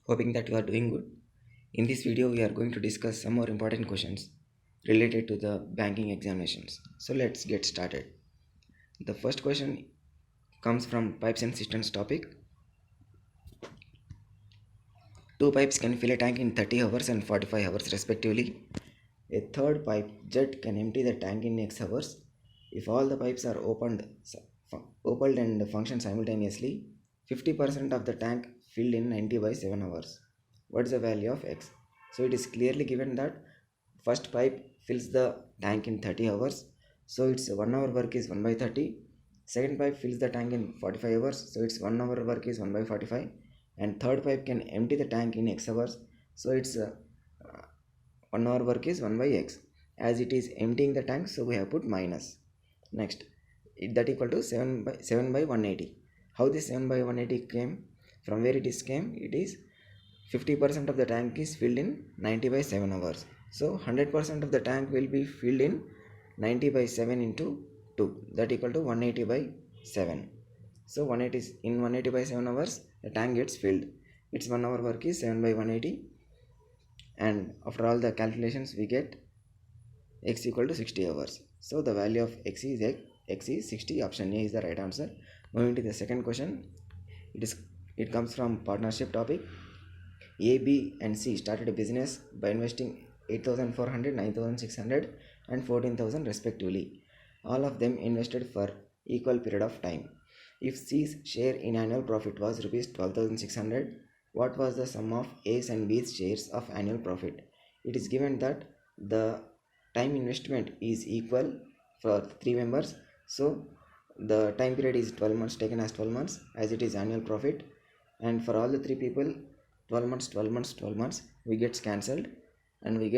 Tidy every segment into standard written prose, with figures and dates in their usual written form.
Hoping that you are doing good. In this video, we are going to discuss some more important questions related to the banking examinations. So let's get started. The first question comes from pipes and cisterns topic. Two pipes can fill a tank in 30 hours and 45 hours respectively. A third pipe jet can empty the tank in X hours. If all the pipes are opened and function simultaneously, 50% of the tank filled in 90 by 7 hours. What is the value of X? So it is clearly given that first pipe fills the tank in 30 hours. So its 1 hour work is 1 by 30. Second pipe fills the tank in 45 hours. So its 1 hour work is 1 by 45. And third pipe can empty the tank in X hours. So its 1 hour work is 1 by X. As it is emptying the tank, so we have put minus. Next, that equal to 7 by 180. How this 7 by 180 came? From where it is came? It is 50% of the tank is filled in 90 by 7 hours. So 100% of the tank will be filled in 90 by 7 into 2. That equal to 180 by 7. So 180 is in 180 by 7 hours, the tank gets filled. Its 1 hour work is 7 by 180. And after all the calculations, we get X equal to 60 hours. So the value of X is 60. Option A is the right answer. Moving to the second question, it comes from partnership topic. A, B and C started a business by investing 8,400, 9,600 and 14,000 respectively. All of them invested for equal period of time. If C's share in annual profit was rupees 12,600, what was the sum of A's and B's shares of annual profit? It is given that the time investment is equal for three members. So the time period is 12 months, taken as 12 months as it is annual profit. And for all the three people, 12 months, 12 months, 12 months, we gets cancelled, and we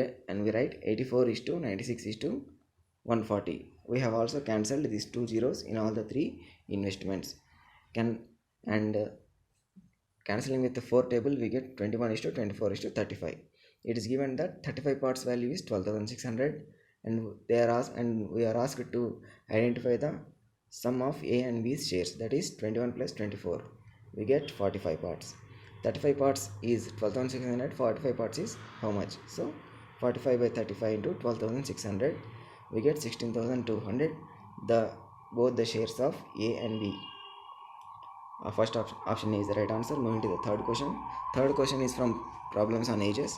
write 84 is to 96 is to 140. We have also cancelled these two zeros in all the three investments. Cancelling with the 4 table, we get 21 is to 24 is to 35. It is given that 35 parts value is 12,600, and we are asked to identify the sum of A and B's shares, that is 21 plus 24. We get 45 parts. 35 parts is 12,600, 45 parts is how much? So 45 by 35 into 12,600, we get 16,200. Both the shares of A and B. First option is the right answer. Moving to the third question. Third question is from problems on ages.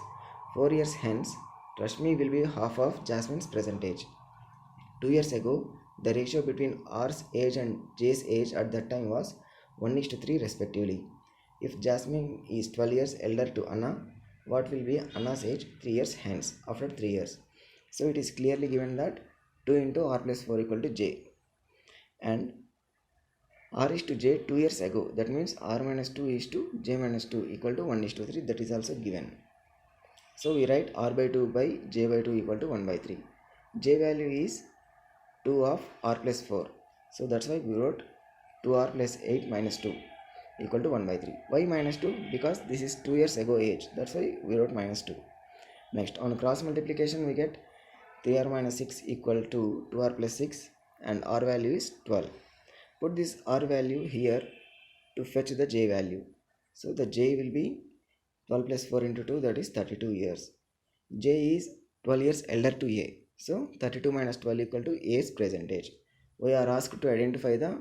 4 years hence, Rashmi will be half of Jasmine's present age. 2 years ago, the ratio between R's age and J's age at that time was 1:3 respectively. If Jasmine is 12 years elder to Anna, what will be Anna's age 3 years hence, after 3 years? So it is clearly given that 2 into R plus 4 equal to J. And R is to J 2 years ago. That means R minus 2 is to J minus 2 equal to 1:3. That is also given. So we write R by 2 by J by 2 equal to 1 by 3. J value is 2 of R plus 4. So that's why we wrote 2R plus 8 minus 2 equal to 1 by 3. Why minus 2? Because this is 2 years ago age. That's why we wrote minus 2. Next, on cross multiplication, we get 3R minus 6 equal to 2R plus 6, and R value is 12. Put this R value here to fetch the J value. So the J will be 12 plus 4 into 2, that is 32 years. J is 12 years elder to A. So 32 minus 12 equal to A's present age. We are asked to identify the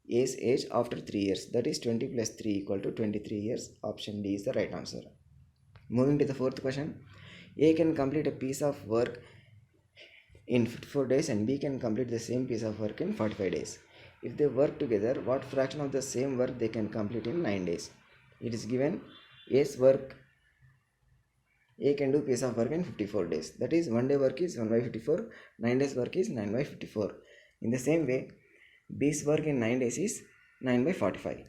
A's age after 3 years. That is 20 plus 3 equal to 23 years. Option D is the right answer. Moving to the fourth question. A can complete a piece of work in 54 days and B can complete the same piece of work in 45 days. If they work together, what fraction of the same work they can complete in 9 days? It is given A can do piece of work in 54 days. That is, 1 day work is 1 by 54, 9 days work is 9 by 54. In the same way, B's work in 9 days is 9 by 45.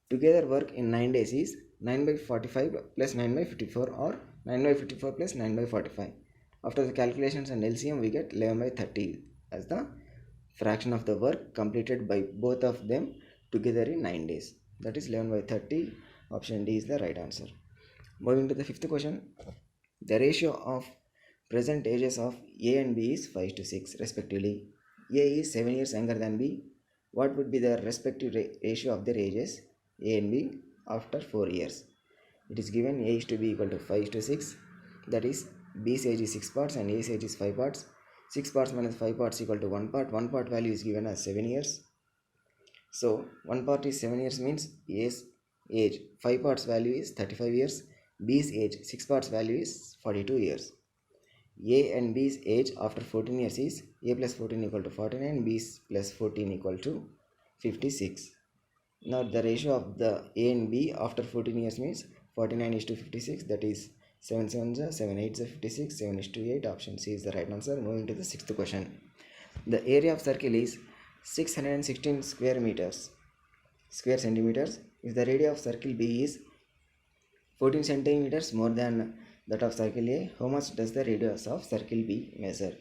Together work in 9 days is 9 by 45 plus 9 by 54, or 9 by 54 plus 9 by 45. After the calculations and LCM, we get 11 by 30 as the fraction of the work completed by both of them together in 9 days. That is 11 by 30. Option D is the right answer. Moving to the fifth question. The ratio of present ages of A and B is 5:6 respectively. A is 7 years younger than B. What would be the respective ratio of their ages A and B after 4 years? It is given A is to B equal to 5 is to 6. That is B's age is 6 parts and A's age is 5 parts. 6 parts minus 5 parts equal to 1 part. 1 part value is given as 7 years. So 1 part is 7 years means A's age 5 parts value is 35 years. B's age 6 parts value is 42 years. A and B's age after 14 years is A plus 14 equal to 49, B's plus 14 equal to 56. Now the ratio of the A and B after 14 years means 49 is to 56, that is 7 7s are 7 8s are 56, 7 is to 8. Option C is the right answer. Moving to the sixth question. The area of circle is 616 square centimeters. If the radius of circle B is 14 centimeters more than that of circle A, how much does the radius of circle B measure?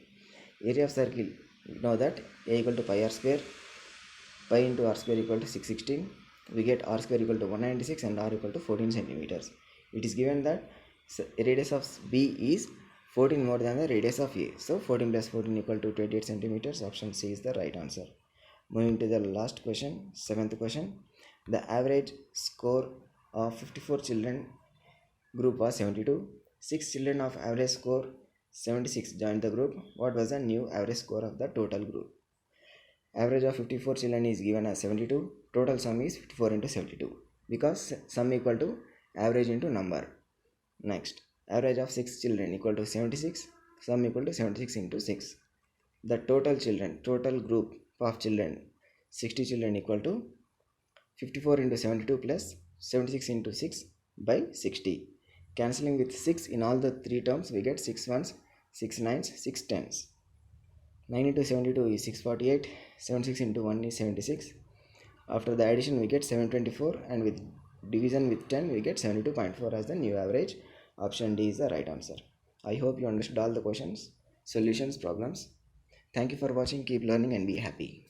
Area of circle, we know that A equal to pi r square, pi into r square equal to 616. We get r square equal to 196 and r equal to 14 centimeters. It is given that radius of B is 14 more than the radius of A. So 14 plus 14 equal to 28 centimeters. Option C is the right answer. Moving to the last question, seventh question. The average score of 54 children group was 72. 6 children of average score 76 joined the group. What was the new average score of the total group? Average of 54 children is given as 72. Total sum is 54 into 72 because sum equal to average into number. Next, average of 6 children equal to 76. Sum equal to 76 into 6. The total children, total group of children, 60 children equal to 54 into 72 plus 76 into 6 by 60. Cancelling with 6 in all the three terms, we get 6 ones, 6 nines, 6 tens. 9 into 72 is 648, 76 into 1 is 76. After the addition we get 724 and with division with 10 we get 72.4 as the new average. Option D is the right answer. I hope you understood all the questions, solutions, problems. Thank you for watching. Keep learning and be happy.